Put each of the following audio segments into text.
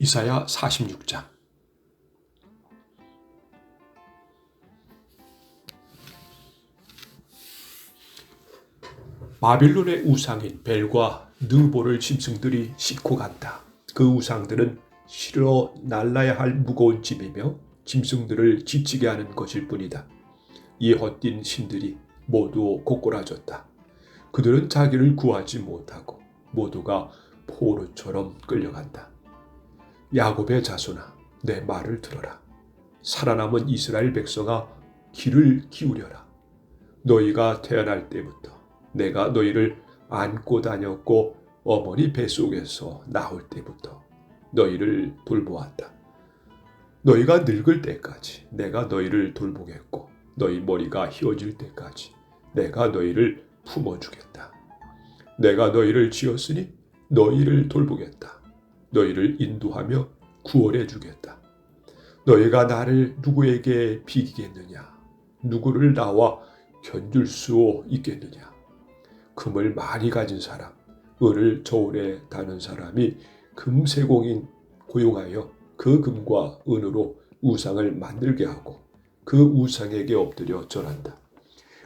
이사야 46장. 바빌론의 우상인 벨과 느보를 짐승들이 싣고 간다. 그 우상들은 실어 날라야 할 무거운 짐이며 짐승들을 지치게 하는 것일 뿐이다. 이 헛된 신들이 모두 고꾸라졌다. 그들은 자기를 구하지 못하고 모두가 포로처럼 끌려간다. 야곱의 자손아, 내 말을 들어라. 살아남은 이스라엘 백성아, 귀를 기울여라. 너희가 태어날 때부터 내가 너희를 안고 다녔고 어머니 뱃속에서 나올 때부터 너희를 돌보았다. 너희가 늙을 때까지 내가 너희를 돌보겠고 너희 머리가 휘어질 때까지 내가 너희를 품어주겠다. 내가 너희를 지었으니 너희를 돌보겠다. 너희를 인도하며 구원해 주겠다. 너희가 나를 누구에게 비기겠느냐? 누구를 나와 견줄 수 있겠느냐? 금을 많이 가진 사람, 은을 저울에 다는 사람이 금세공인 고용하여 그 금과 은으로 우상을 만들게 하고 그 우상에게 엎드려 절한다.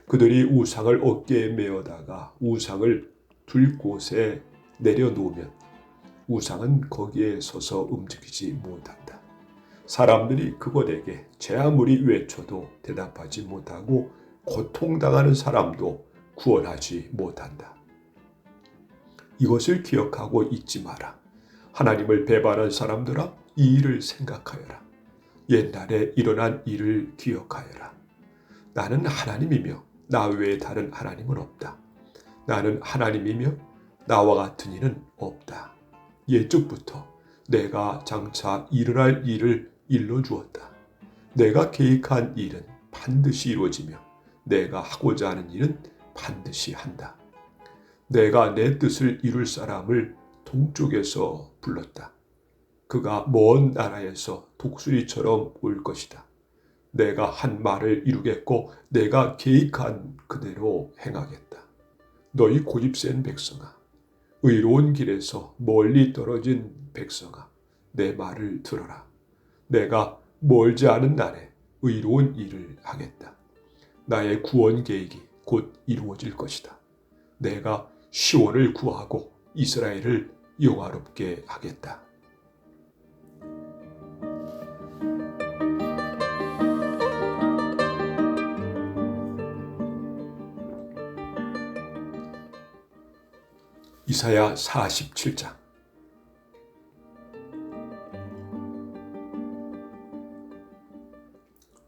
그들이 우상을 어깨에 메어다가 우상을 둘 곳에 내려놓으면 우상은 거기에 서서 움직이지 못한다. 사람들이 그것에게 제 아무리 외쳐도 대답하지 못하고 고통당하는 사람도 구원하지 못한다. 이것을 기억하고 잊지 마라. 하나님을 배반한 사람들아, 이 일을 생각하여라. 옛날에 일어난 일을 기억하여라. 나는 하나님이며 나 외에 다른 하나님은 없다. 나는 하나님이며 나와 같은 이는 없다. 예적부터 내가 장차 일어날 일을 일러주었다. 내가 계획한 일은 반드시 이루어지며 내가 하고자 하는 일은 반드시 한다. 내가 내 뜻을 이룰 사람을 동쪽에서 불렀다. 그가 먼 나라에서 독수리처럼 올 것이다. 내가 한 말을 이루겠고 내가 계획한 그대로 행하겠다. 너희 고집센 백성아, 의로운 길에서 멀리 떨어진 백성아, 내 말을 들어라. 내가 멀지 않은 날에 의로운 일을 하겠다. 나의 구원 계획이 곧 이루어질 것이다. 내가 시온을 구하고 이스라엘을 영화롭게 하겠다. 이사야 47장.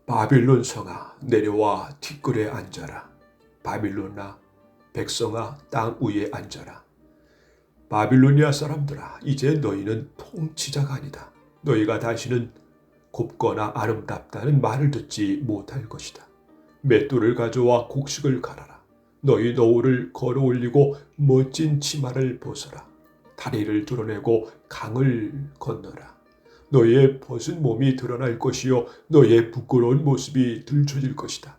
바빌론 성아, 내려와 티끌에 앉아라. 바빌론아, 백성아, 땅 위에 앉아라. 바빌로니아 사람들아, 이제 너희는 통치자가 아니다. 너희가 다시는 곱거나 아름답다는 말을 듣지 못할 것이다. 맷돌을 가져와 곡식을 갈아라. 너희 너울을 걸어 올리고 멋진 치마를 벗어라. 다리를 드러내고 강을 건너라. 너희의 벗은 몸이 드러날 것이요 너희의 부끄러운 모습이 들춰질 것이다.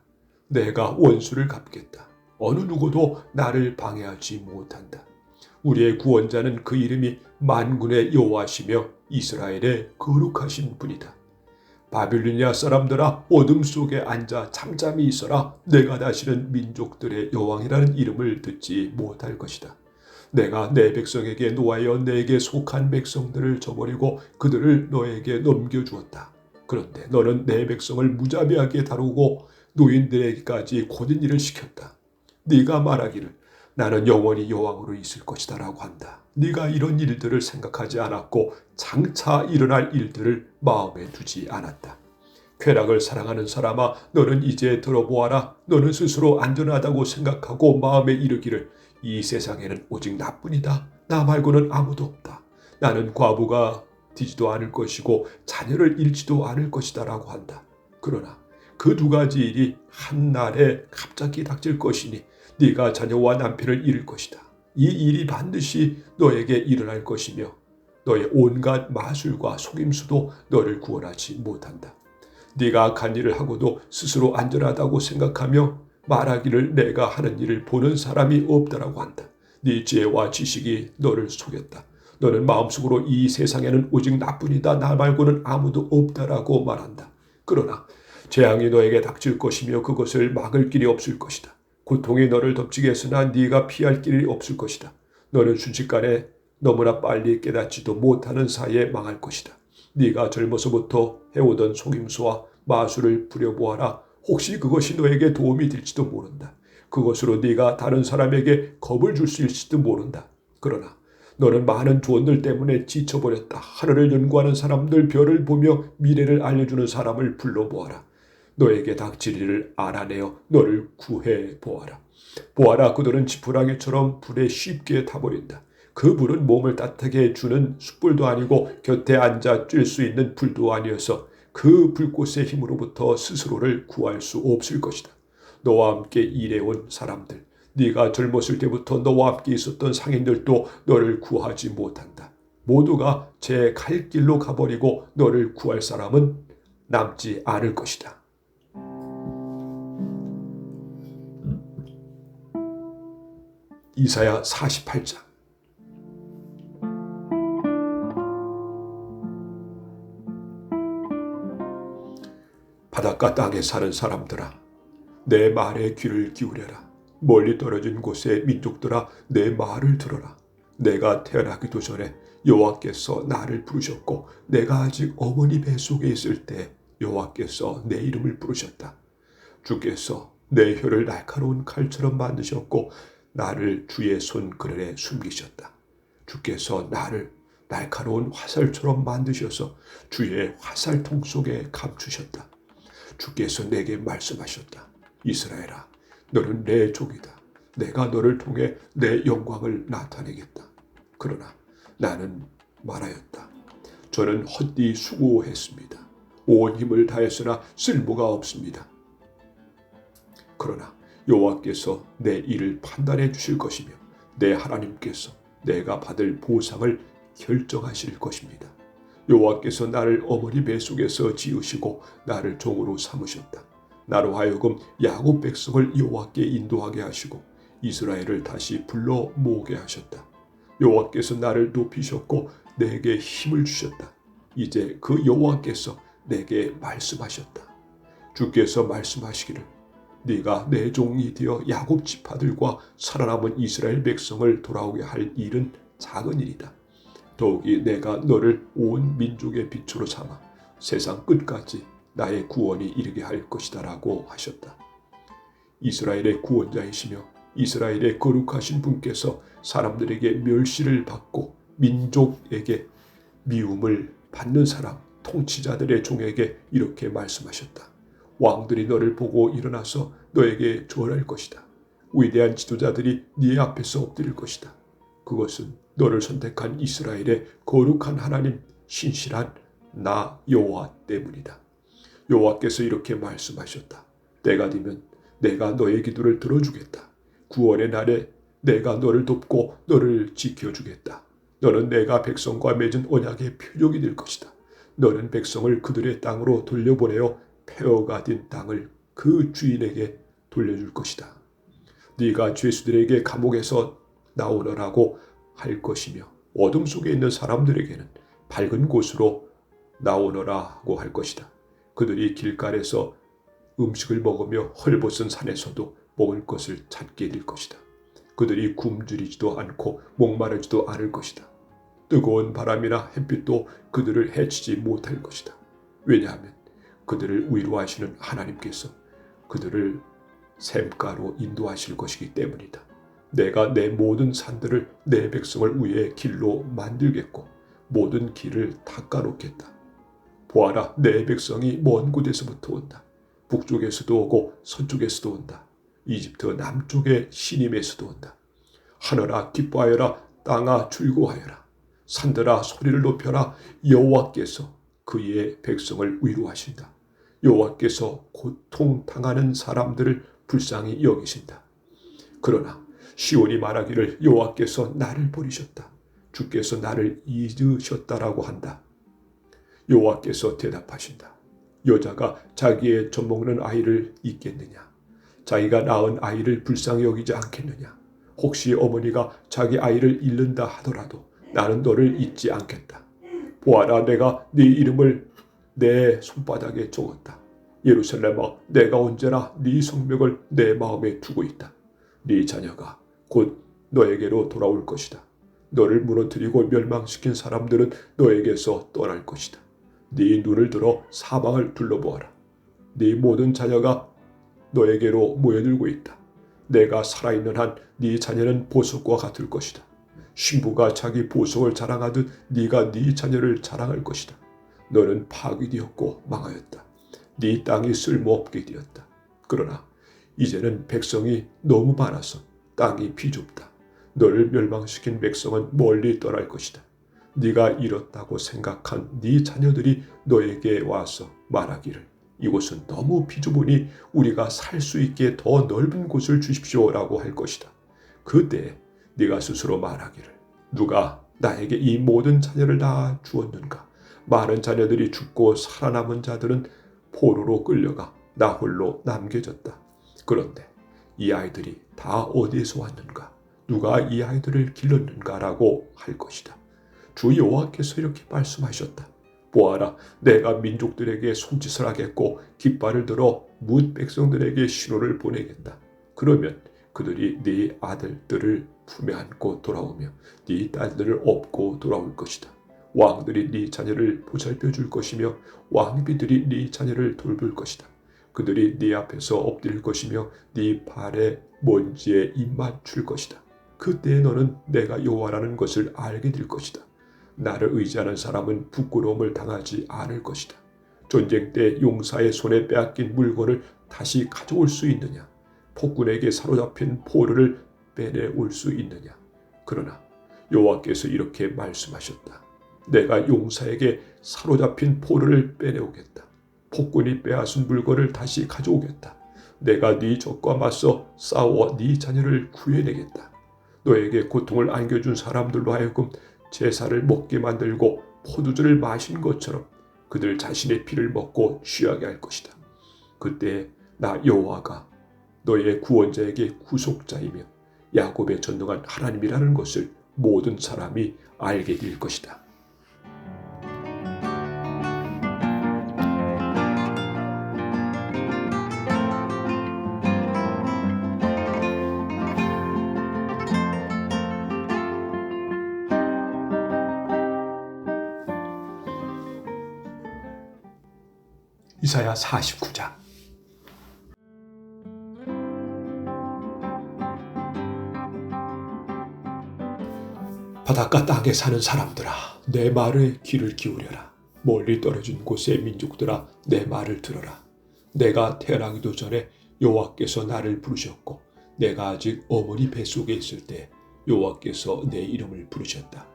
내가 원수를 갚겠다. 어느 누구도 나를 방해하지 못한다. 우리의 구원자는 그 이름이 만군의 여호와시며 이스라엘의 거룩하신 분이다. 바빌로니아 사람들아, 어둠 속에 앉아 잠잠히 있어라. 내가 다시는 민족들의 여왕이라는 이름을 듣지 못할 것이다. 내가 내 백성에게 노하여 내게 속한 백성들을 저버리고 그들을 너에게 넘겨주었다. 그런데 너는 내 백성을 무자비하게 다루고 노인들에게까지 고된 일을 시켰다. 네가 말하기를 나는 영원히 여왕으로 있을 것이다 라고 한다. 네가 이런 일들을 생각하지 않았고 장차 일어날 일들을 마음에 두지 않았다. 쾌락을 사랑하는 사람아, 너는 이제 들어보아라. 너는 스스로 안전하다고 생각하고 마음에 이르기를 이 세상에는 오직 나뿐이다. 나 말고는 아무도 없다. 나는 과부가 되지도 않을 것이고 자녀를 잃지도 않을 것이다 라고 한다. 그러나 그 두 가지 일이 한날에 갑자기 닥칠 것이니 네가 자녀와 남편을 잃을 것이다. 이 일이 반드시 너에게 일어날 것이며 너의 온갖 마술과 속임수도 너를 구원하지 못한다. 네가 악한 일을 하고도 스스로 안전하다고 생각하며 말하기를 내가 하는 일을 보는 사람이 없다라고 한다. 네 지혜와 지식이 너를 속였다. 너는 마음속으로 이 세상에는 오직 나뿐이다, 나 말고는 아무도 없다라고 말한다. 그러나 재앙이 너에게 닥칠 것이며 그것을 막을 길이 없을 것이다. 고통이 너를 덮치게 했으나 네가 피할 길이 없을 것이다. 너는 순식간에 너무나 빨리 깨닫지도 못하는 사이에 망할 것이다. 네가 젊어서부터 해오던 속임수와 마술을 부려보아라. 혹시 그것이 너에게 도움이 될지도 모른다. 그것으로 네가 다른 사람에게 겁을 줄 수 있을지도 모른다. 그러나 너는 많은 조언들 때문에 지쳐버렸다. 하늘을 연구하는 사람들, 별을 보며 미래를 알려주는 사람을 불러보아라. 너에게 닥칠 일을 알아내어 너를 구해 보아라. 보아라, 그들은 지푸라기처럼 불에 쉽게 타버린다. 그 불은 몸을 따뜻하게 해주는 숯불도 아니고 곁에 앉아 쬐 수 있는 불도 아니어서 그 불꽃의 힘으로부터 스스로를 구할 수 없을 것이다. 너와 함께 일해온 사람들, 네가 젊었을 때부터 너와 함께 있었던 상인들도 너를 구하지 못한다. 모두가 제 갈 길로 가버리고 너를 구할 사람은 남지 않을 것이다. 이사야 48장. 바닷가 땅에 사는 사람들아, 내 말에 귀를 기울여라. 멀리 떨어진 곳의 민족들아, 내 말을 들어라. 내가 태어나기도 전에 여호와께서 나를 부르셨고 내가 아직 어머니 뱃속에 있을 때 여호와께서 내 이름을 부르셨다. 주께서 내 혀를 날카로운 칼처럼 만드셨고 나를 주의 손 그늘에 숨기셨다. 주께서 나를 날카로운 화살처럼 만드셔서 주의 화살통 속에 감추셨다. 주께서 내게 말씀하셨다. 이스라엘아, 너는 내 족이다. 내가 너를 통해 내 영광을 나타내겠다. 그러나 나는 말하였다. 저는 헛되이 수고했습니다. 온 힘을 다했으나 쓸모가 없습니다. 그러나 여호와께서 내 일을 판단해 주실 것이며 내 하나님께서 내가 받을 보상을 결정하실 것입니다. 여호와께서 나를 어머니 뱃속에서 지으시고 나를 종으로 삼으셨다. 나로 하여금 야곱 백성을 여호와께 인도하게 하시고 이스라엘을 다시 불러 모으게 하셨다. 여호와께서 나를 높이셨고 내게 힘을 주셨다. 이제 그 여호와께서 내게 말씀하셨다. 주께서 말씀하시기를 네가 내 종이 되어 야곱 지파들과 살아남은 이스라엘 백성을 돌아오게 할 일은 작은 일이다. 더욱이 내가 너를 온 민족의 빛으로 삼아 세상 끝까지 나의 구원이 이르게 할 것이다 라고 하셨다. 이스라엘의 구원자이시며 이스라엘의 거룩하신 분께서 사람들에게 멸시를 받고 민족에게 미움을 받는 사람, 통치자들의 종에게 이렇게 말씀하셨다. 왕들이 너를 보고 일어나서 너에게 절할 것이다. 위대한 지도자들이 네 앞에서 엎드릴 것이다. 그것은 너를 선택한 이스라엘의 거룩한 하나님, 신실한 나 여호와 때문이다. 여호와께서 이렇게 말씀하셨다. 때가 되면 내가 너의 기도를 들어주겠다. 구원의 날에 내가 너를 돕고 너를 지켜주겠다. 너는 내가 백성과 맺은 언약의 표적이 될 것이다. 너는 백성을 그들의 땅으로 돌려보내어 폐허가 된 땅을 그 주인에게 돌려줄 것이다. 네가 죄수들에게 감옥에서 나오너라고 할 것이며 어둠 속에 있는 사람들에게는 밝은 곳으로 나오너라고 할 것이다. 그들이 길가에서 음식을 먹으며 헐벗은 산에서도 먹을 것을 찾게 될 것이다. 그들이 굶주리지도 않고 목마르지도 않을 것이다. 뜨거운 바람이나 햇빛도 그들을 해치지 못할 것이다. 왜냐하면 그들을 위로하시는 하나님께서 그들을 샘가로 인도하실 것이기 때문이다. 내가 내 모든 산들을 내 백성을 위해 길로 만들겠고 모든 길을 닦아놓겠다. 보아라, 내 백성이 먼 곳에서부터 온다. 북쪽에서도 오고 서쪽에서도 온다. 이집트 남쪽의 시님에서도 온다. 하늘아 기뻐하여라, 땅아 즐거워하여라. 산들아 소리를 높여라. 여호와께서 그의 백성을 위로하신다. 여호와께서 고통당하는 사람들을 불쌍히 여기신다. 그러나 시온이 말하기를 여호와께서 나를 버리셨다. 주께서 나를 잊으셨다라고 한다. 여호와께서 대답하신다. 여자가 자기의 젖먹는 아이를 잊겠느냐? 자기가 낳은 아이를 불쌍히 여기지 않겠느냐? 혹시 어머니가 자기 아이를 잃는다 하더라도 나는 너를 잊지 않겠다. 보아라, 내가 네 이름을 내 손바닥에 적었다. 예루살렘아, 내가 언제나 네 성벽을 내 마음에 두고 있다. 네 자녀가 곧 너에게로 돌아올 것이다. 너를 무너뜨리고 멸망시킨 사람들은 너에게서 떠날 것이다. 네 눈을 들어 사방을 둘러보아라. 네 모든 자녀가 너에게로 모여들고 있다. 내가 살아있는 한 네 자녀는 보석과 같을 것이다. 신부가 자기 보석을 자랑하듯 네가 네 자녀를 자랑할 것이다. 너는 파괴되었고 망하였다. 네 땅이 쓸모없게 되었다. 그러나 이제는 백성이 너무 많아서 땅이 비좁다. 너를 멸망시킨 백성은 멀리 떠날 것이다. 네가 잃었다고 생각한 네 자녀들이 너에게 와서 말하기를 이곳은 너무 비좁으니 우리가 살 수 있게 더 넓은 곳을 주십시오라고 할 것이다. 그때 네가 스스로 말하기를 누가 나에게 이 모든 자녀를 다 주었는가? 많은 자녀들이 죽고 살아남은 자들은 포로로 끌려가 나 홀로 남겨졌다. 그런데 이 아이들이 다 어디에서 왔는가? 누가 이 아이들을 길렀는가라고 할 것이다. 주 여호와께서 이렇게 말씀하셨다. 보아라, 내가 민족들에게 손짓을 하겠고 깃발을 들어 뭇 백성들에게 신호를 보내겠다. 그러면 그들이 네 아들들을 품에 안고 돌아오며 네 딸들을 업고 돌아올 것이다. 왕들이 네 자녀를 보살펴 줄 것이며 왕비들이 네 자녀를 돌볼 것이다. 그들이 네 앞에서 엎드릴 것이며 네 발에 먼지에 입 맞출 것이다. 그때 너는 내가 여호와라는 것을 알게 될 것이다. 나를 의지하는 사람은 부끄러움을 당하지 않을 것이다. 전쟁 때 용사의 손에 빼앗긴 물건을 다시 가져올 수 있느냐? 폭군에게 사로잡힌 포로를 빼내올 수 있느냐? 그러나 여호와께서 이렇게 말씀하셨다. 내가 용사에게 사로잡힌 포로를 빼내오겠다. 폭군이 빼앗은 물건을 다시 가져오겠다. 내가 네 적과 맞서 싸워 네 자녀를 구해내겠다. 너에게 고통을 안겨준 사람들로 하여금 제사를 먹게 만들고 포도주를 마신 것처럼 그들 자신의 피를 먹고 취하게 할 것이다. 그때 나 여호와가 너의 구원자에게 구속자이며 야곱의 전능한 하나님이라는 것을 모든 사람이 알게 될 것이다. 이사야 49장. 바닷가 땅에 사는 사람들아, 내 말에 귀를 기울여라. 멀리 떨어진 곳의 민족들아, 내 말을 들어라. 내가 태어나기도 전에 여호와께서 나를 부르셨고 내가 아직 어머니 뱃속에 있을 때 여호와께서 내 이름을 부르셨다.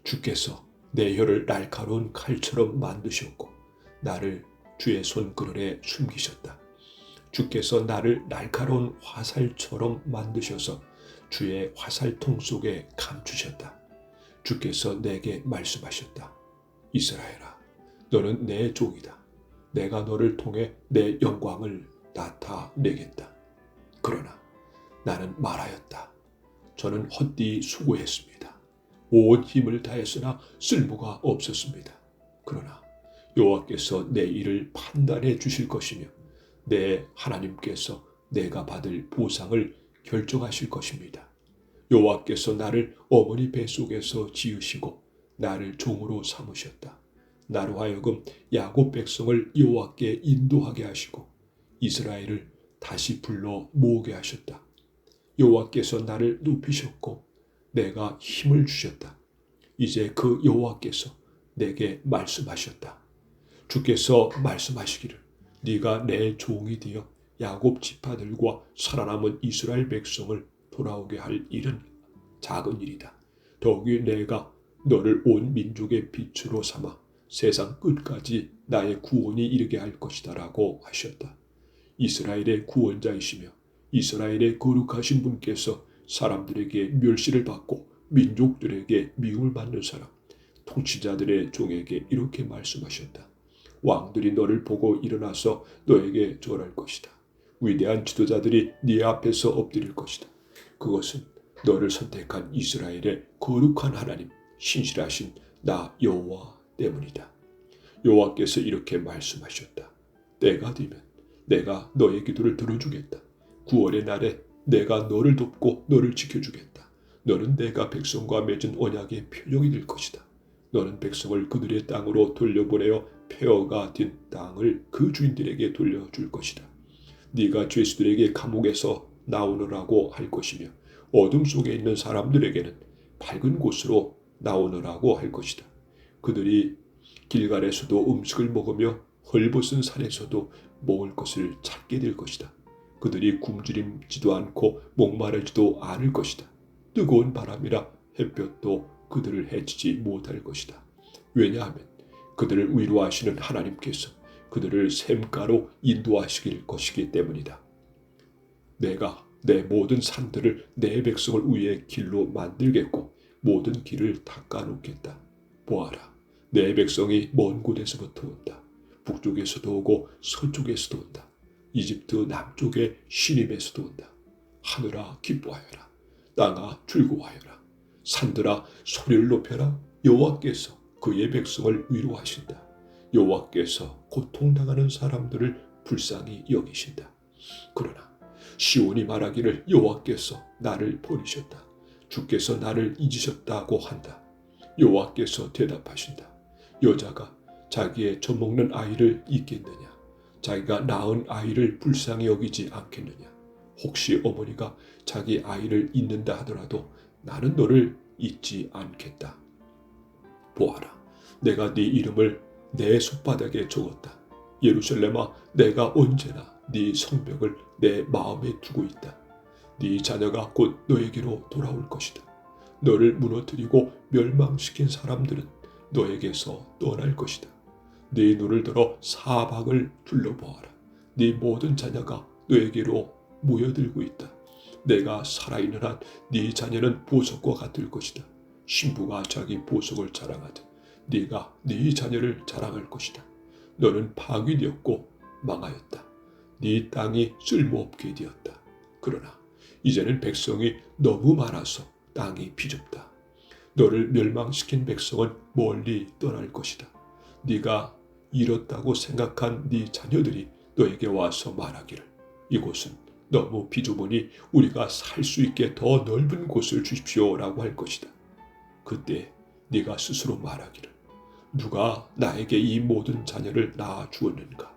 주께서 내 혀를 날카로운 칼처럼 만드셨고 나를 주의 손그늘에 숨기셨다. 주께서 나를 날카로운 화살처럼 만드셔서 주의 화살통 속에 감추셨다. 주께서 내게 말씀하셨다. 이스라엘아, 너는 내 종이다. 내가 너를 통해 내 영광을 나타내겠다. 그러나 나는 말하였다. 저는 헛되이 수고했습니다. 온 힘을 다했으나 쓸모가 없었습니다. 그러나 여호와께서 내 일을 판단해 주실 것이며 내 하나님께서 내가 받을 보상을 결정하실 것입니다. 여호와께서 나를 어머니 뱃속에서 지으시고 나를 종으로 삼으셨다. 나로 하여금 야곱 백성을 여호와께 인도하게 하시고 이스라엘을 다시 불러 모으게 하셨다. 여호와께서 나를 높이셨고 내가 힘을 주셨다. 이제 그 여호와께서 내게 말씀하셨다. 주께서 말씀하시기를 네가 내 종이 되어 야곱 지파들과 살아남은 이스라엘 백성을 돌아오게 할 일은 작은 일이다. 더욱이 내가 너를 온 민족의 빛으로 삼아 세상 끝까지 나의 구원이 이르게 할 것이다 라고 하셨다. 이스라엘의 구원자이시며 이스라엘의 거룩하신 분께서 사람들에게 멸시를 받고 민족들에게 미움을 받는 사람, 통치자들의 종에게 이렇게 말씀하셨다. 왕들이 너를 보고 일어나서 너에게 절할 것이다. 위대한 지도자들이 네 앞에서 엎드릴 것이다. 그것은 너를 선택한 이스라엘의 거룩한 하나님, 신실하신 나 여호와 때문이다. 여호와께서 이렇게 말씀하셨다. 때가 되면 내가 너의 기도를 들어주겠다. 구원의 날에 내가 너를 돕고 너를 지켜주겠다. 너는 내가 백성과 맺은 언약의 표적이 될 것이다. 너는 백성을 그들의 땅으로 돌려보내어 폐허가 된 땅을 그 주인들에게 돌려줄 것이다. 네가 죄수들에게 감옥에서 나오느라고 할 것이며 어둠 속에 있는 사람들에게는 밝은 곳으로 나오느라고 할 것이다. 그들이 길갈에서도 음식을 먹으며 헐벗은 산에서도 먹을 것을 찾게 될 것이다. 그들이 굶주림지도 않고 목마르지도 않을 것이다. 뜨거운 바람이라 햇볕도 그들을 해치지 못할 것이다. 왜냐하면 그들을 위로하시는 하나님께서 그들을 샘가로 인도하시길 것이기 때문이다. 내가 내 모든 산들을 내 백성을 위해 길로 만들겠고 모든 길을 닦아놓겠다. 보아라, 내 백성이 먼 곳에서부터 온다. 북쪽에서도 오고 서쪽에서도 온다. 이집트 남쪽의 시림에서도 온다. 하늘아 기뻐하여라. 땅아 즐거워하여라. 산들아 소리를 높여라. 여호와께서 그의 백성을 위로하신다. 여호와께서 고통당하는 사람들을 불쌍히 여기신다. 그러나 시온이 말하기를 여호와께서 나를 버리셨다. 주께서 나를 잊으셨다고 한다. 여호와께서 대답하신다. 여자가 자기의 젖먹는 아이를 잊겠느냐? 자기가 낳은 아이를 불쌍히 여기지 않겠느냐? 혹시 어머니가 자기 아이를 잊는다 하더라도 나는 너를 잊지 않겠다. 보아라, 내가 네 이름을 내 손바닥에 적었다. 예루살렘아, 내가 언제나 네 성벽을 내 마음에 두고 있다. 네 자녀가 곧 너에게로 돌아올 것이다. 너를 무너뜨리고 멸망시킨 사람들은 너에게서 떠날 것이다. 네 눈을 들어 사방을 둘러보아라. 네 모든 자녀가 너에게로 모여들고 있다. 내가 살아있는 한 네 자녀는 보석과 같을 것이다. 신부가 자기 보석을 자랑하듯 네가 네 자녀를 자랑할 것이다. 너는 파괴되었고 망하였다. 네 땅이 쓸모없게 되었다. 그러나 이제는 백성이 너무 많아서 땅이 비좁다. 너를 멸망시킨 백성은 멀리 떠날 것이다. 네가 잃었다고 생각한 네 자녀들이 너에게 와서 말하기를 이곳은 너무 비좁으니 우리가 살 수 있게 더 넓은 곳을 주십시오라고 할 것이다. 그때 네가 스스로 말하기를 누가 나에게 이 모든 자녀를 낳아 주었는가?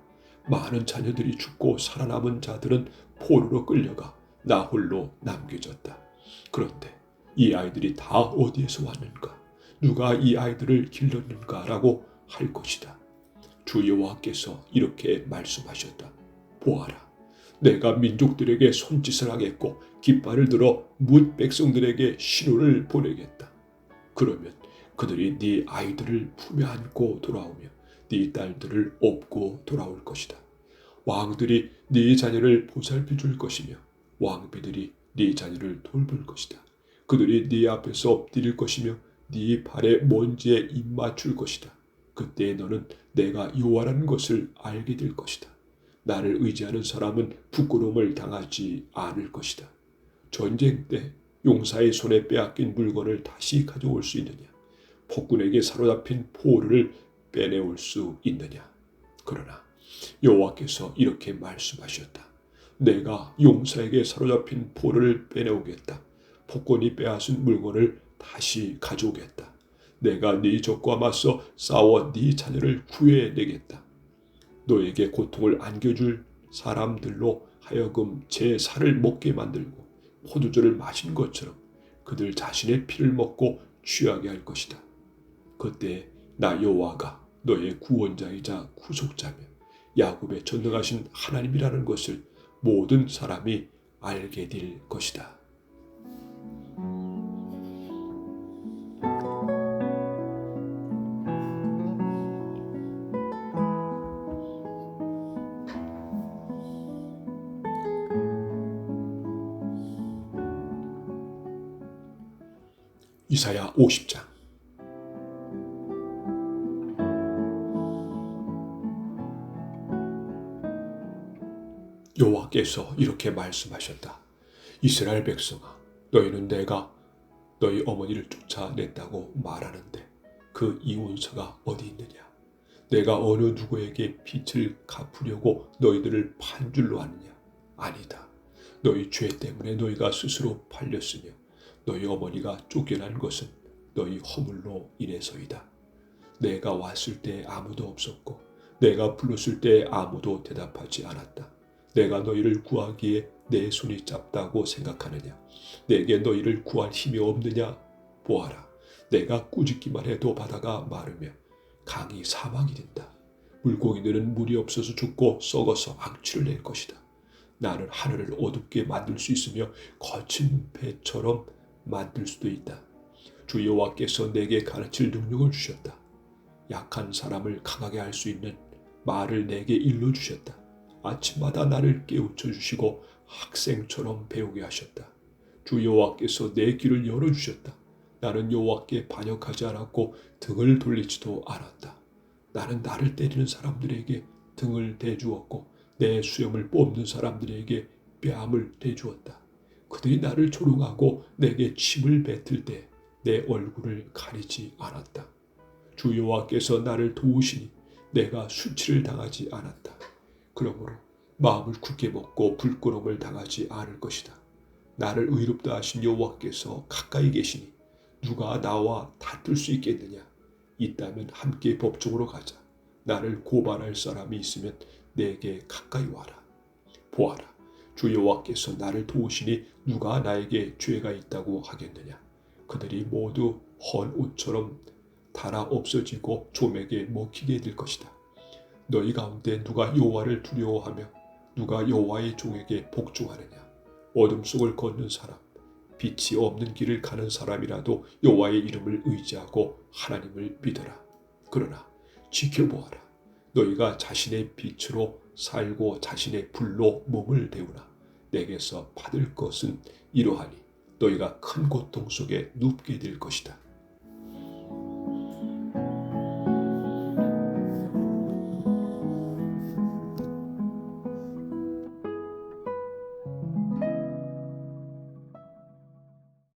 많은 자녀들이 죽고 살아남은 자들은 포로로 끌려가 나 홀로 남겨졌다. 그런데 이 아이들이 다 어디에서 왔는가? 누가 이 아이들을 길렀는가라고 할 것이다. 주 여호와께서 이렇게 말씀하셨다. 보아라, 내가 민족들에게 손짓을 하겠고 깃발을 들어 뭇 백성들에게 신호를 보내겠다. 그러면 그들이 네 아이들을 품에 안고 돌아오며 네 딸들을 업고 돌아올 것이다. 왕들이 네 자녀를 보살펴 줄 것이며 왕비들이 네 자녀를 돌볼 것이다. 그들이 네 앞에서 엎드릴 것이며 네 발에 먼지에 입 맞출 것이다. 그때 너는 내가 여호와라는 것을 알게 될 것이다. 나를 의지하는 사람은 부끄러움을 당하지 않을 것이다. 전쟁 때 용사의 손에 빼앗긴 물건을 다시 가져올 수 있느냐? 폭군에게 사로잡힌 포로를 빼내올 수 있느냐? 그러나 여호와께서 이렇게 말씀하셨다. 내가 용사에게 사로잡힌 포로를 빼내오겠다. 폭군이 빼앗은 물건을 다시 가져오겠다. 내가 네 적과 맞서 싸워 네 자녀를 구해내겠다. 너에게 고통을 안겨줄 사람들로 하여금 제 살을 먹게 만들고 포도주를 마신 것처럼 그들 자신의 피를 먹고 취하게 할 것이다. 그때 나 여호와가 너의 구원자이자 구속자며 야곱의 전능하신 하나님이라는 것을 모든 사람이 알게 될 것이다. 이사야 50장. 여호와께서 이렇게 말씀하셨다. 이스라엘 백성아, 너희는 내가 너희 어머니를 쫓아냈다고 말하는데 그 이혼서가 어디 있느냐? 내가 어느 누구에게 빚을 갚으려고 너희들을 판 줄로 아느냐? 아니다. 너희 죄 때문에 너희가 스스로 팔렸으며 너희 어머니가 쫓겨난 것은 너희 허물로 인해서이다. 내가 왔을 때 아무도 없었고 내가 불렀을 때 아무도 대답하지 않았다. 내가 너희를 구하기에 내 손이 짧다고 생각하느냐? 내게 너희를 구할 힘이 없느냐? 보아라. 내가 꾸짖기만 해도 바다가 마르며 강이 사막이 된다. 물고기들은 물이 없어서 죽고 썩어서 악취를 낼 것이다. 나는 하늘을 어둡게 만들 수 있으며 거친 배처럼 만들 수도 있다. 주 여호와께서 내게 가르칠 능력을 주셨다. 약한 사람을 강하게 할 수 있는 말을 내게 일러주셨다. 아침마다 나를 깨우쳐 주시고 학생처럼 배우게 하셨다. 주 여호와께서 내 귀를 열어주셨다. 나는 여호와께 반역하지 않았고 등을 돌리지도 않았다. 나는 나를 때리는 사람들에게 등을 대주었고 내 수염을 뽑는 사람들에게 뺨을 대주었다. 그들이 나를 조롱하고 내게 침을 뱉을 때 내 얼굴을 가리지 않았다. 주 여호와께서 나를 도우시니 내가 수치를 당하지 않았다. 그러므로 마음을 굳게 먹고 불끄러움을 당하지 않을 것이다. 나를 의롭다 하신 여호와께서 가까이 계시니 누가 나와 다툴 수 있겠느냐? 있다면 함께 법정으로 가자. 나를 고발할 사람이 있으면 내게 가까이 와라. 보아라. 주 여호와께서 나를 도우시니 누가 나에게 죄가 있다고 하겠느냐? 그들이 모두 헌 옷처럼 닳아 없어지고 좀에게 먹히게 될 것이다. 너희 가운데 누가 여호와를 두려워하며 누가 여호와의 종에게 복종하느냐? 어둠 속을 걷는 사람, 빛이 없는 길을 가는 사람이라도 여호와의 이름을 의지하고 하나님을 믿어라. 그러나 지켜보아라. 너희가 자신의 빛으로 살고 자신의 불로 몸을 데우나 내게서 받을 것은 이러하니 너희가 큰 고통 속에 눕게 될 것이다.